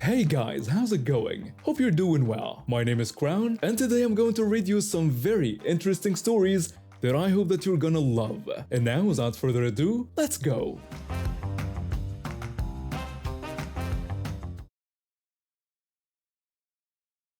Hey guys, how's it going? Hope you're doing well. My name is Crown, and today I'm going to read you some very interesting stories that I hope that you're gonna love. And now, without further ado, let's go!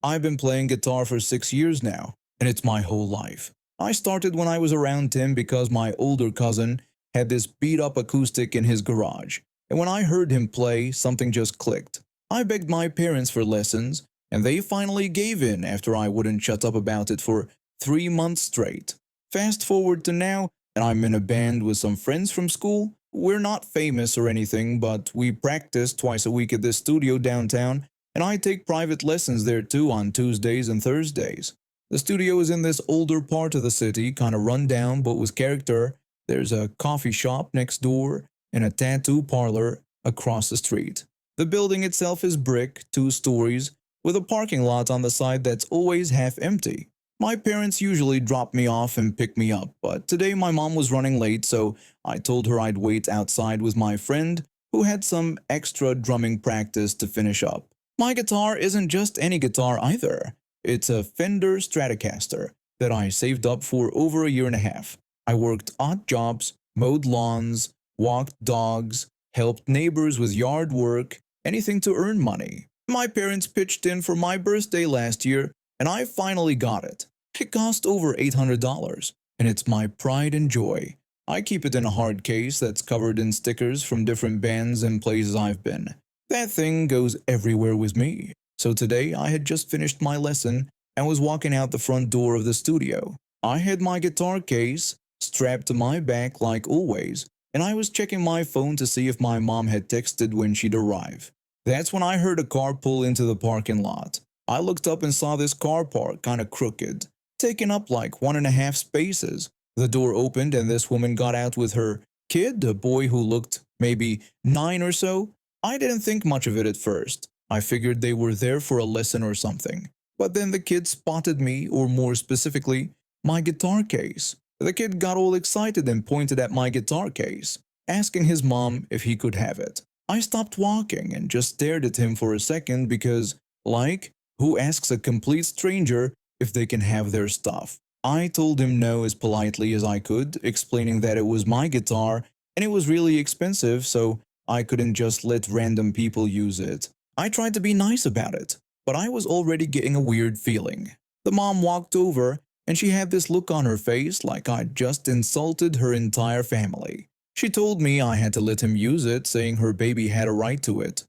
I've been playing guitar for 6 years now, and it's my whole life. I started when I was around 10 because my older cousin had this beat up acoustic in his garage, and when I heard him play, something just clicked. I begged my parents for lessons, and they finally gave in after I wouldn't shut up about it for 3 months straight. Fast forward to now, and I'm in a band with some friends from school. We're not famous or anything, but we practice twice a week at this studio downtown, and I take private lessons there too on Tuesdays and Thursdays. The studio is in this older part of the city, kinda run down but with character. There's a coffee shop next door and a tattoo parlor across the street. The building itself is brick, 2 stories, with a parking lot on the side that's always half empty. My parents usually drop me off and pick me up, but today my mom was running late, so I told her I'd wait outside with my friend who had some extra drumming practice to finish up. My guitar isn't just any guitar either. It's a Fender Stratocaster that I saved up for over a year and a half. I worked odd jobs, mowed lawns, walked dogs, helped neighbors with yard work, anything to earn money. My parents pitched in for my birthday last year, and I finally got it. It cost over $800, and it's my pride and joy. I keep it in a hard case that's covered in stickers from different bands and places I've been. That thing goes everywhere with me. So today I had just finished my lesson and was walking out the front door of the studio. I had my guitar case strapped to my back like always, and I was checking my phone to see if my mom had texted when she'd arrive. That's when I heard a car pull into the parking lot. I looked up and saw this car park kinda crooked, taking up like 1.5 spaces. The door opened and this woman got out with her kid, a boy who looked maybe 9 or so. I didn't think much of it at first. I figured they were there for a lesson or something. But then the kid spotted me, or more specifically, my guitar case. The kid got all excited and pointed at my guitar case, asking his mom if he could have it. I stopped walking and just stared at him for a second because, like, who asks a complete stranger if they can have their stuff? I told him no as politely as I could, explaining that it was my guitar and it was really expensive, so I couldn't just let random people use it. I tried to be nice about it, but I was already getting a weird feeling. The mom walked over and she had this look on her face like I'd just insulted her entire family. She told me I had to let him use it, saying her baby had a right to it.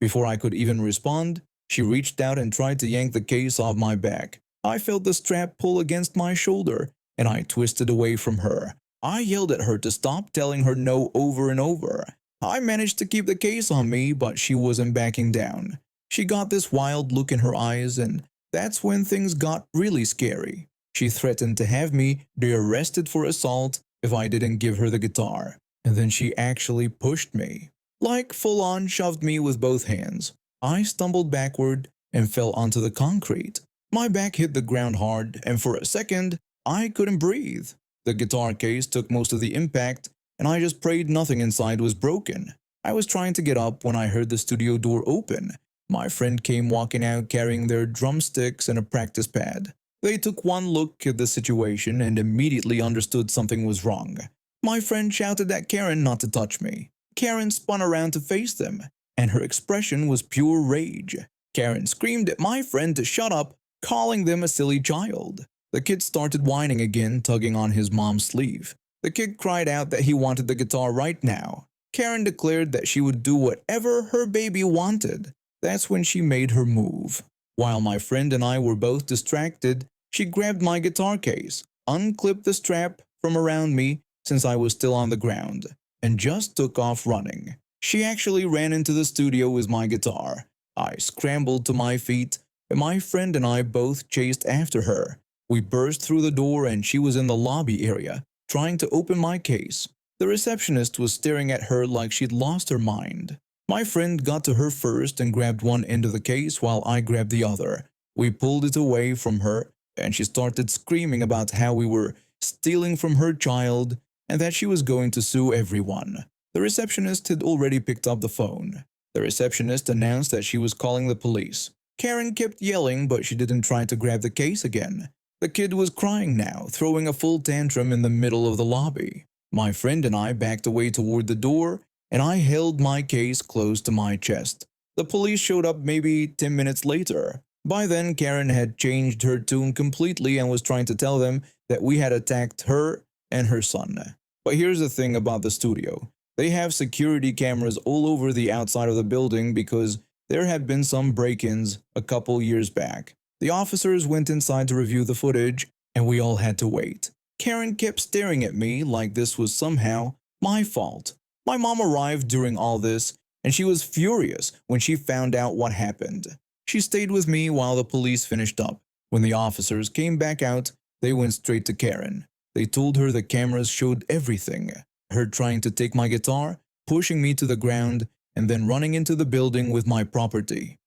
Before I could even respond, she reached out and tried to yank the case off my back. I felt the strap pull against my shoulder, and I twisted away from her. I yelled at her to stop, telling her no over and over. I managed to keep the case on me, but she wasn't backing down. She got this wild look in her eyes, and that's when things got really scary. She threatened to have me be arrested for assault if I didn't give her the guitar. And then she actually pushed me. Like full on shoved me with both hands. I stumbled backward and fell onto the concrete. My back hit the ground hard, and for a second, I couldn't breathe. The guitar case took most of the impact, and I just prayed nothing inside was broken. I was trying to get up when I heard the studio door open. My friend came walking out carrying their drumsticks and a practice pad. They took one look at the situation and immediately understood something was wrong. My friend shouted at Karen not to touch me. Karen spun around to face them, and her expression was pure rage. Karen screamed at my friend to shut up, calling them a silly child. The kid started whining again, tugging on his mom's sleeve. The kid cried out that he wanted the guitar right now. Karen declared that she would do whatever her baby wanted. That's when she made her move. While my friend and I were both distracted, she grabbed my guitar case, unclipped the strap from around me since I was still on the ground, and just took off running. She actually ran into the studio with my guitar. I scrambled to my feet, and my friend and I both chased after her. We burst through the door and she was in the lobby area, trying to open my case. The receptionist was staring at her like she'd lost her mind. My friend got to her first and grabbed one end of the case while I grabbed the other. We pulled it away from her, and she started screaming about how we were stealing from her child and that she was going to sue everyone. The receptionist had already picked up the phone. The receptionist announced that she was calling the police. Karen kept yelling, but she didn't try to grab the case again. The kid was crying now, throwing a full tantrum in the middle of the lobby. My friend and I backed away toward the door, and I held my case close to my chest. The police showed up maybe 10 minutes later. By then, Karen had changed her tune completely and was trying to tell them that we had attacked her and her son. But here's the thing about the studio. They have security cameras all over the outside of the building because there had been some break-ins a couple years back. The officers went inside to review the footage, and we all had to wait. Karen kept staring at me like this was somehow my fault. My mom arrived during all this, and she was furious when she found out what happened. She stayed with me while the police finished up. When the officers came back out, they went straight to Karen. They told her the cameras showed everything. Her trying to take my guitar, pushing me to the ground, and then running into the building with my property.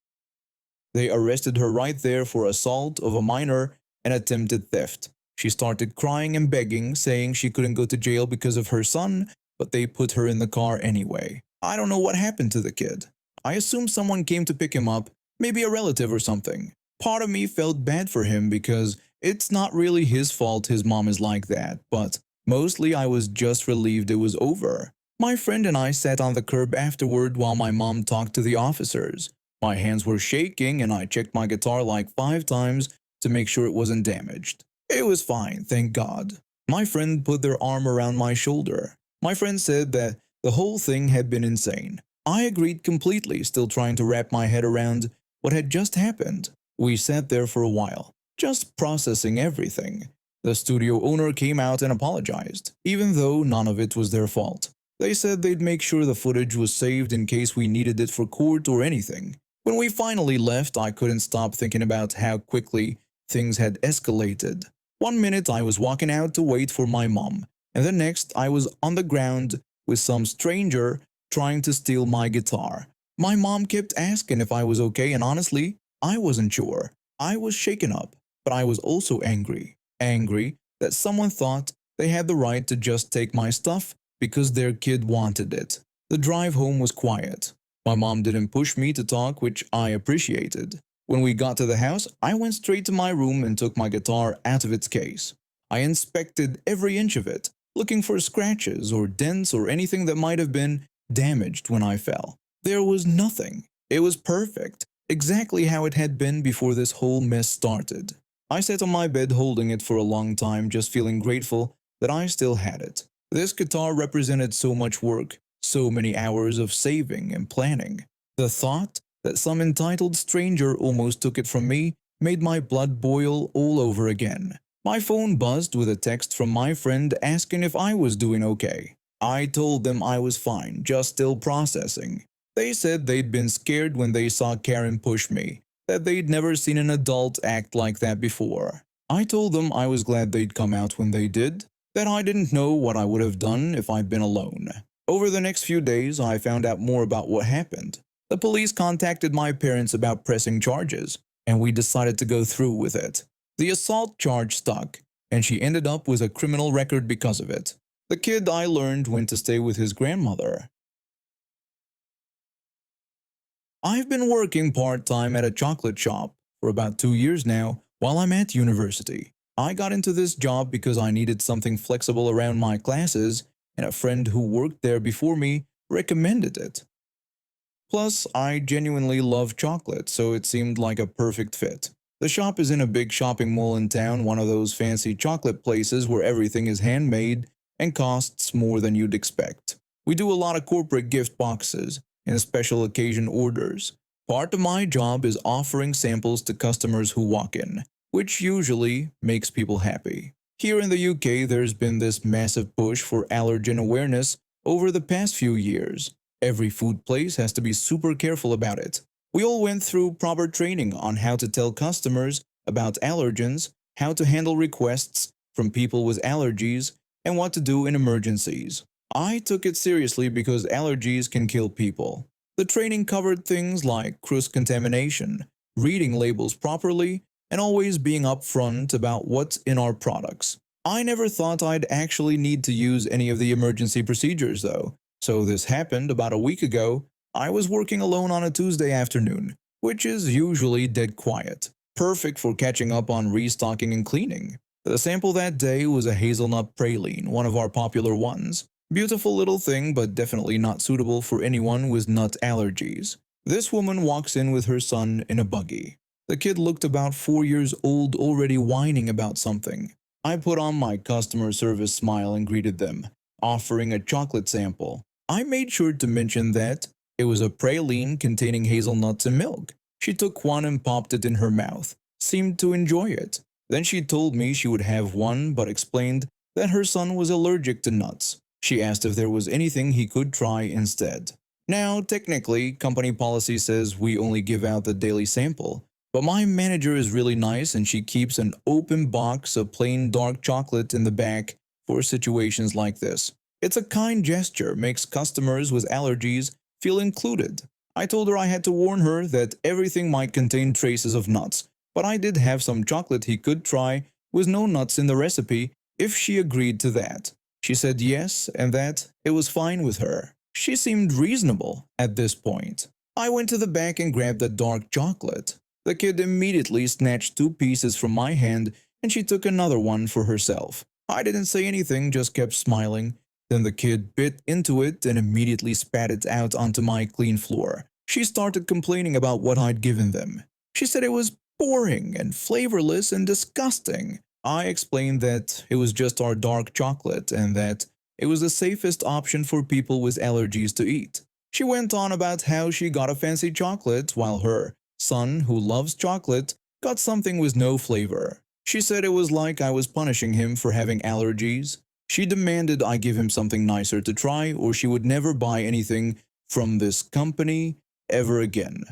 They arrested her right there for assault of a minor and attempted theft. She started crying and begging, saying she couldn't go to jail because of her son, but they put her in the car anyway. I don't know what happened to the kid. I assume someone came to pick him up, maybe a relative or something. Part of me felt bad for him because it's not really his fault his mom is like that, but mostly I was just relieved it was over. My friend and I sat on the curb afterward while my mom talked to the officers. My hands were shaking and I checked my guitar like 5 times to make sure it wasn't damaged. It was fine, thank God. My friend put their arm around my shoulder. My friend said that the whole thing had been insane. I agreed completely, still trying to wrap my head around what had just happened. We sat there for a while, just processing everything. The studio owner came out and apologized, even though none of it was their fault. They said they'd make sure the footage was saved in case we needed it for court or anything. When we finally left, I couldn't stop thinking about how quickly things had escalated. One minute I was walking out to wait for my mom, and the next I was on the ground with some stranger trying to steal my guitar. My mom kept asking if I was okay, and honestly, I wasn't sure. I was shaken up, but I was also angry. Angry that someone thought they had the right to just take my stuff because their kid wanted it. The drive home was quiet. My mom didn't push me to talk, which I appreciated. When we got to the house, I went straight to my room and took my guitar out of its case. I inspected every inch of it, looking for scratches or dents or anything that might have been damaged when I fell. There was nothing. It was perfect, exactly how it had been before this whole mess started. I sat on my bed holding it for a long time, just feeling grateful that I still had it. This guitar represented so much work, so many hours of saving and planning. The thought that some entitled stranger almost took it from me made my blood boil all over again. My phone buzzed with a text from my friend asking if I was doing okay. I told them I was fine, just still processing. They said they'd been scared when they saw Karen push me, that they'd never seen an adult act like that before. I told them I was glad they'd come out when they did, that I didn't know what I would have done if I'd been alone. Over the next few days, I found out more about what happened. The police contacted my parents about pressing charges, and we decided to go through with it. The assault charge stuck, and she ended up with a criminal record because of it. The kid, I learned, went to stay with his grandmother. I've been working part-time at a chocolate shop for about 2 years now while I'm at university. I got into this job because I needed something flexible around my classes, and a friend who worked there before me recommended it. Plus, I genuinely love chocolate, so it seemed like a perfect fit. The shop is in a big shopping mall in town, one of those fancy chocolate places where everything is handmade and costs more than you'd expect. We do a lot of corporate gift boxes and special occasion orders. Part of my job is offering samples to customers who walk in, which usually makes people happy. Here in the UK, there's been this massive push for allergen awareness over the past few years. Every food place has to be super careful about it. We all went through proper training on how to tell customers about allergens, how to handle requests from people with allergies, and what to do in emergencies. I took it seriously because allergies can kill people. The training covered things like cross-contamination, reading labels properly, and always being upfront about what's in our products. I never thought I'd actually need to use any of the emergency procedures though. So this happened about a week ago. I was working alone on a Tuesday afternoon, which is usually dead quiet, perfect for catching up on restocking and cleaning. The sample that day was a hazelnut praline, one of our popular ones. Beautiful little thing, but definitely not suitable for anyone with nut allergies. This woman walks in with her son in a buggy. The kid looked about 4 years old, already whining about something. I put on my customer service smile and greeted them, offering a chocolate sample. I made sure to mention that it was a praline containing hazelnuts and milk. She took one and popped it in her mouth, seemed to enjoy it. Then she told me she would have one but explained that her son was allergic to nuts. She asked if there was anything he could try instead. Now, technically, company policy says we only give out the daily sample, but my manager is really nice and she keeps an open box of plain dark chocolate in the back for situations like this. It's a kind gesture, makes customers with allergies feel included. I told her I had to warn her that everything might contain traces of nuts, but I did have some chocolate he could try with no nuts in the recipe if she agreed to that. She said yes and that it was fine with her. She seemed reasonable at this point. I went to the back and grabbed the dark chocolate. The kid immediately snatched 2 pieces from my hand and she took another one for herself. I didn't say anything, just kept smiling. Then the kid bit into it and immediately spat it out onto my clean floor. She started complaining about what I'd given them. She said it was boring and flavorless and disgusting. I explained that it was just our dark chocolate and that it was the safest option for people with allergies to eat. She went on about how she got a fancy chocolate while her son, who loves chocolate, got something with no flavor. She said it was like I was punishing him for having allergies. She demanded I give him something nicer to try or she would never buy anything from this company ever again.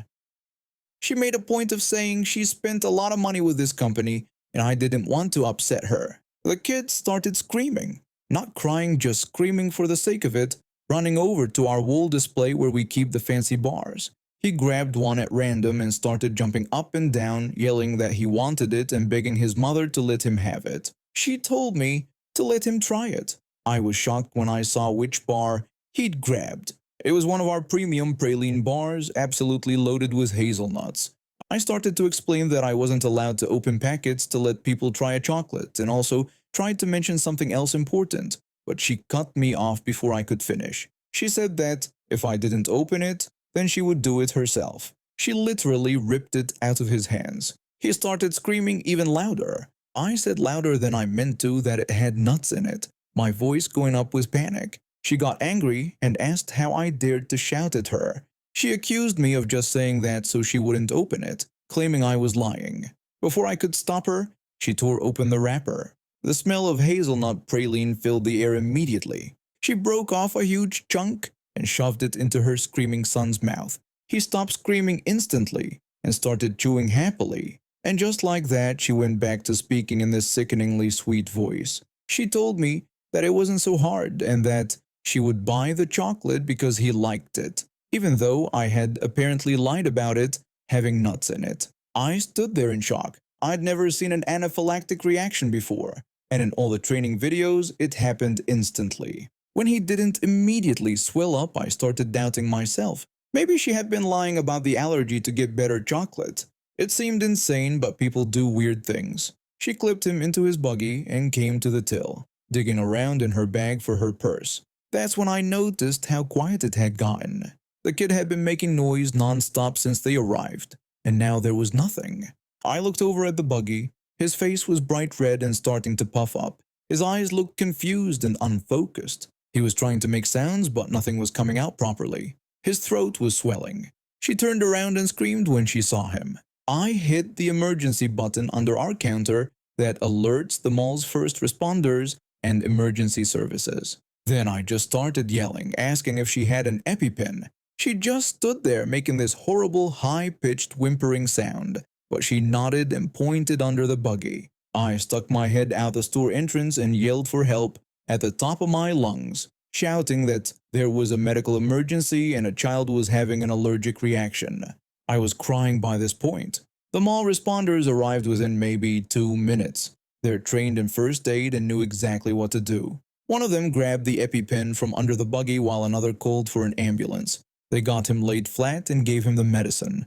She made a point of saying she spent a lot of money with this company and I didn't want to upset her. The kid started screaming, not crying, just screaming for the sake of it, running over to our wall display where we keep the fancy bars. He grabbed one at random and started jumping up and down, yelling that he wanted it and begging his mother to let him have it. She told me to let him try it. I was shocked when I saw which bar he'd grabbed. It was one of our premium praline bars, absolutely loaded with hazelnuts. I started to explain that I wasn't allowed to open packets to let people try a chocolate and also tried to mention something else important, but she cut me off before I could finish. She said that if I didn't open it, then she would do it herself. She literally ripped it out of his hands. He started screaming even louder. I said louder than I meant to that it had nuts in it, my voice going up with panic. She got angry and asked how I dared to shout at her. She accused me of just saying that so she wouldn't open it, claiming I was lying. Before I could stop her, she tore open the wrapper. The smell of hazelnut praline filled the air immediately. She broke off a huge chunk and shoved it into her screaming son's mouth. He stopped screaming instantly and started chewing happily. And just like that, she went back to speaking in this sickeningly sweet voice. She told me that it wasn't so hard and that she would buy the chocolate because he liked it, even though I had apparently lied about it having nuts in it. I stood there in shock. I'd never seen an anaphylactic reaction before, and in all the training videos, it happened instantly. When he didn't immediately swell up, I started doubting myself. Maybe she had been lying about the allergy to get better chocolate. It seemed insane, but people do weird things. She clipped him into his buggy and came to the till, digging around in her bag for her purse. That's when I noticed how quiet it had gotten. The kid had been making noise non-stop since they arrived, and now there was nothing. I looked over at the buggy. His face was bright red and starting to puff up. His eyes looked confused and unfocused. He was trying to make sounds, but nothing was coming out properly. His throat was swelling. She turned around and screamed when she saw him. I hit the emergency button under our counter that alerts the mall's first responders and emergency services. Then I just started yelling, asking if she had an EpiPen. She just stood there making this horrible high-pitched whimpering sound, but she nodded and pointed under the buggy. I stuck my head out the store entrance and yelled for help at the top of my lungs, shouting that there was a medical emergency and a child was having an allergic reaction. I was crying by this point. The mall responders arrived within maybe 2 minutes. They're trained in first aid and knew exactly what to do. One of them grabbed the EpiPen from under the buggy while another called for an ambulance. They got him laid flat and gave him the medicine.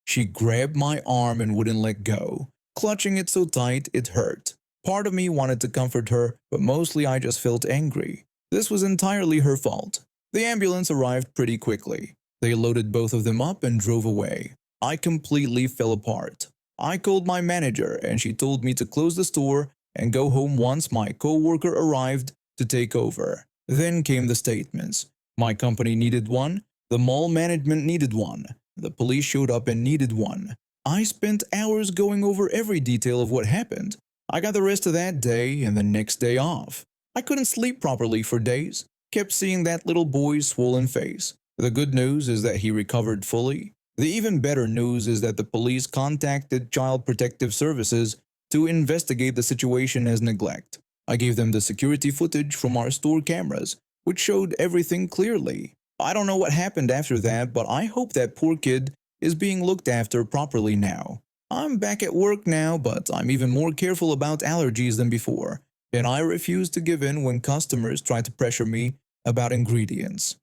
She grabbed my arm and wouldn't let go, clutching it so tight it hurt. Part of me wanted to comfort her, but mostly I just felt angry. This was entirely her fault. The ambulance arrived pretty quickly. They loaded both of them up and drove away. I completely fell apart. I called my manager and she told me to close the store and go home once my co-worker arrived to take over. Then came the statements. My company needed one, the mall management needed one, the police showed up and needed one. I spent hours going over every detail of what happened. I got the rest of that day and the next day off. I couldn't sleep properly for days, kept seeing that little boy's swollen face. The good news is that he recovered fully. The even better news is that the police contacted Child Protective Services to investigate the situation as neglect. I gave them the security footage from our store cameras, which showed everything clearly. I don't know what happened after that, but I hope that poor kid is being looked after properly now. I'm back at work now, but I'm even more careful about allergies than before, and I refuse to give in when customers try to pressure me about ingredients.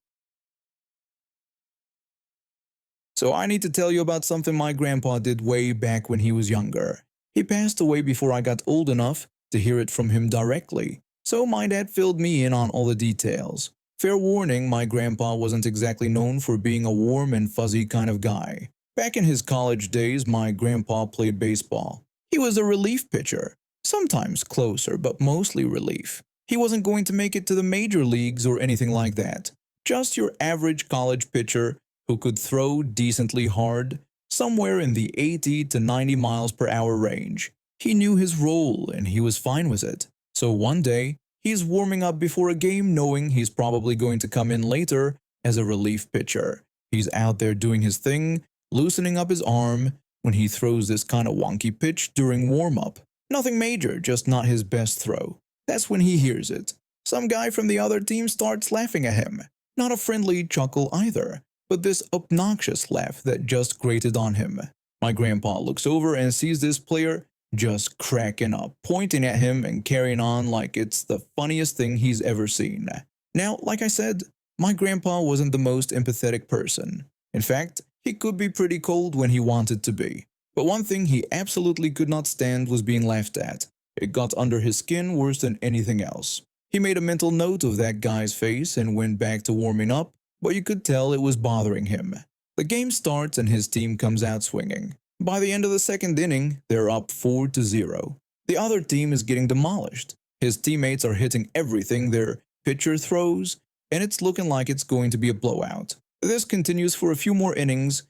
So I need to tell you about something my grandpa did way back when he was younger. He passed away before I got old enough to hear it from him directly, so my dad filled me in on all the details. Fair warning, my grandpa wasn't exactly known for being a warm and fuzzy kind of guy. Back in his college days, my grandpa played baseball. He was a relief pitcher, sometimes closer, but mostly relief. He wasn't going to make it to the major leagues or anything like that. Just your average college pitcher who could throw decently hard, somewhere in the 80 to 90 miles per hour range. He knew his role and he was fine with it. So one day, he's warming up before a game knowing he's probably going to come in later as a relief pitcher. He's out there doing his thing, loosening up his arm, when he throws this kind of wonky pitch during warm-up. Nothing major, just not his best throw. That's when he hears it. Some guy from the other team starts laughing at him. Not a friendly chuckle either, but this obnoxious laugh that just grated on him. My grandpa looks over and sees this player just cracking up, pointing at him and carrying on like it's the funniest thing he's ever seen. Now, like I said, my grandpa wasn't the most empathetic person. In fact, he could be pretty cold when he wanted to be. But one thing he absolutely could not stand was being laughed at. It got under his skin worse than anything else. He made a mental note of that guy's face and went back to warming up, but you could tell it was bothering him. The game starts and his team comes out swinging. By the end of the second inning, they're up 4-0. The other team is getting demolished. His teammates are hitting everything their pitcher throws, and it's looking like it's going to be a blowout. This continues for a few more innings.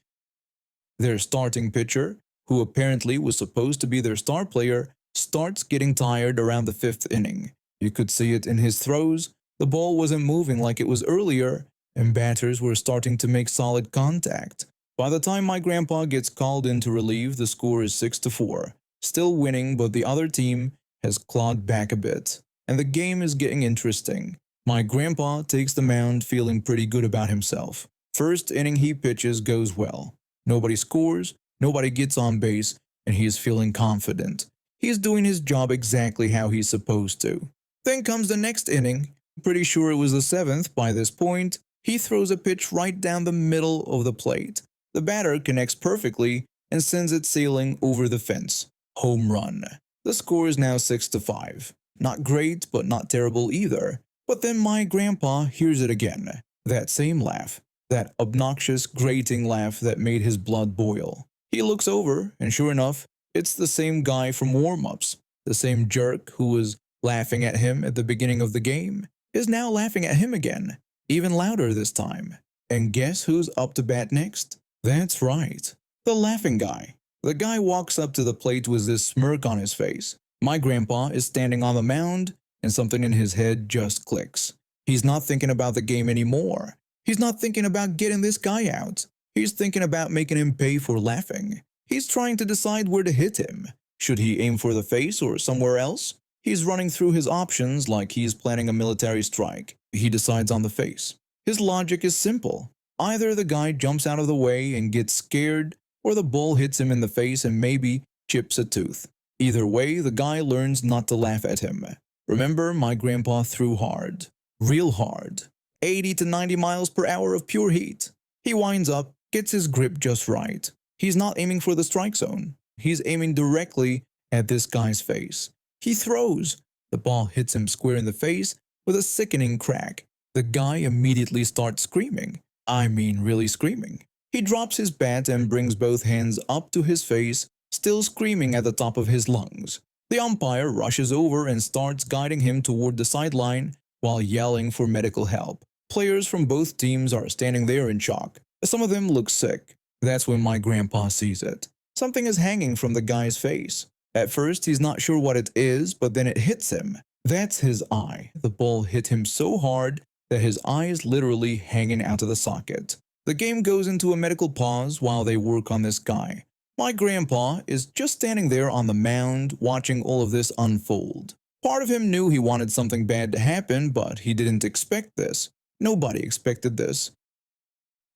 Their starting pitcher, who apparently was supposed to be their star player, starts getting tired around the fifth inning. You could see it in his throws. The ball wasn't moving like it was earlier, and batters were starting to make solid contact. By the time my grandpa gets called in to relieve, the score is 6-4. Still winning, but the other team has clawed back a bit, and the game is getting interesting. My grandpa takes the mound feeling pretty good about himself. First inning he pitches goes well. Nobody scores, nobody gets on base, and he is feeling confident. He's doing his job exactly how he's supposed to. Then comes the next inning. Pretty sure it was the seventh by this point. He throws a pitch right down the middle of the plate. The batter connects perfectly and sends it sailing over the fence. Home run. The score is now 6-5. Not great, but not terrible either. But then my grandpa hears it again. That same laugh. That obnoxious, grating laugh that made his blood boil. He looks over, and sure enough, it's the same guy from warm-ups. The same jerk who was laughing at him at the beginning of the game is now laughing at him again, even louder this time. And guess who's up to bat next? That's right, the laughing guy. The guy walks up to the plate with this smirk on his face. My grandpa is standing on the mound, and something in his head just clicks. He's not thinking about the game anymore. He's not thinking about getting this guy out. He's thinking about making him pay for laughing. He's trying to decide where to hit him. Should he aim for the face or somewhere else? He's running through his options like he's planning a military strike. He decides on the face. His logic is simple. Either the guy jumps out of the way and gets scared, or the ball hits him in the face and maybe chips a tooth. Either way, the guy learns not to laugh at him. Remember, my grandpa threw hard. Real hard. 80 to 90 miles per hour of pure heat. He winds up, gets his grip just right. He's not aiming for the strike zone. He's aiming directly at this guy's face. He throws. The ball hits him square in the face with a sickening crack. The guy immediately starts screaming. I mean, really screaming. He drops his bat and brings both hands up to his face, still screaming at the top of his lungs. The umpire rushes over and starts guiding him toward the sideline while yelling for medical help. Players from both teams are standing there in shock. Some of them look sick. That's when my grandpa sees it. Something is hanging from the guy's face. At first, he's not sure what it is, but then it hits him. That's his eye. The ball hit him so hard that his eye is literally hanging out of the socket. The game goes into a medical pause while they work on this guy. My grandpa is just standing there on the mound watching all of this unfold. Part of him knew he wanted something bad to happen, but he didn't expect this. Nobody expected this.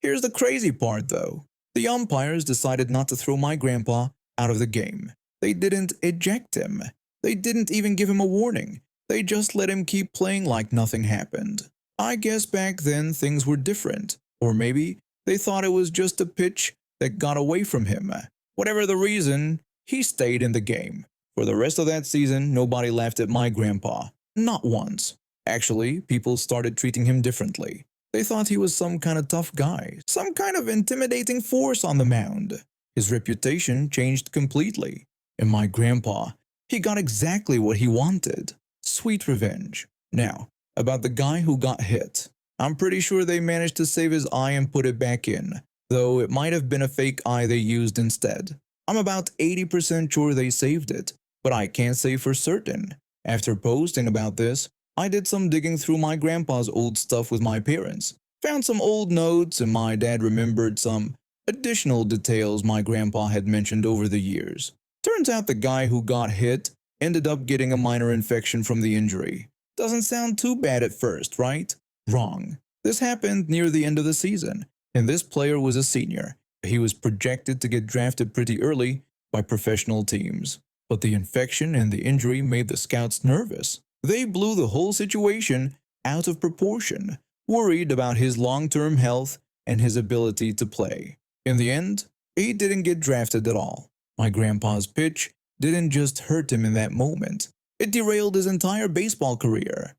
Here's the crazy part though. The umpires decided not to throw my grandpa out of the game. They didn't eject him. They didn't even give him a warning. They just let him keep playing like nothing happened. I guess back then things were different. Or maybe they thought it was just a pitch that got away from him. Whatever the reason, he stayed in the game. For the rest of that season, nobody laughed at my grandpa. Not once. Actually, people started treating him differently. They thought he was some kind of tough guy, some kind of intimidating force on the mound. His reputation changed completely. And my grandpa, he got exactly what he wanted. Sweet revenge. Now, about the guy who got hit. I'm pretty sure they managed to save his eye and put it back in, though it might have been a fake eye they used instead. I'm about 80% sure they saved it, but I can't say for certain. After posting about this, I did some digging through my grandpa's old stuff with my parents. Found some old notes, and my dad remembered some additional details my grandpa had mentioned over the years. Turns out the guy who got hit ended up getting a minor infection from the injury. Doesn't sound too bad at first, right? Wrong. This happened near the end of the season, and this player was a senior. He was projected to get drafted pretty early by professional teams. But the infection and the injury made the scouts nervous. They blew the whole situation out of proportion, worried about his long-term health and his ability to play. In the end, he didn't get drafted at all. My grandpa's pitch didn't just hurt him in that moment. It derailed his entire baseball career.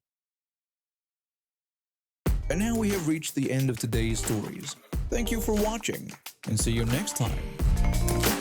And now we have reached the end of today's stories. Thank you for watching, and see you next time.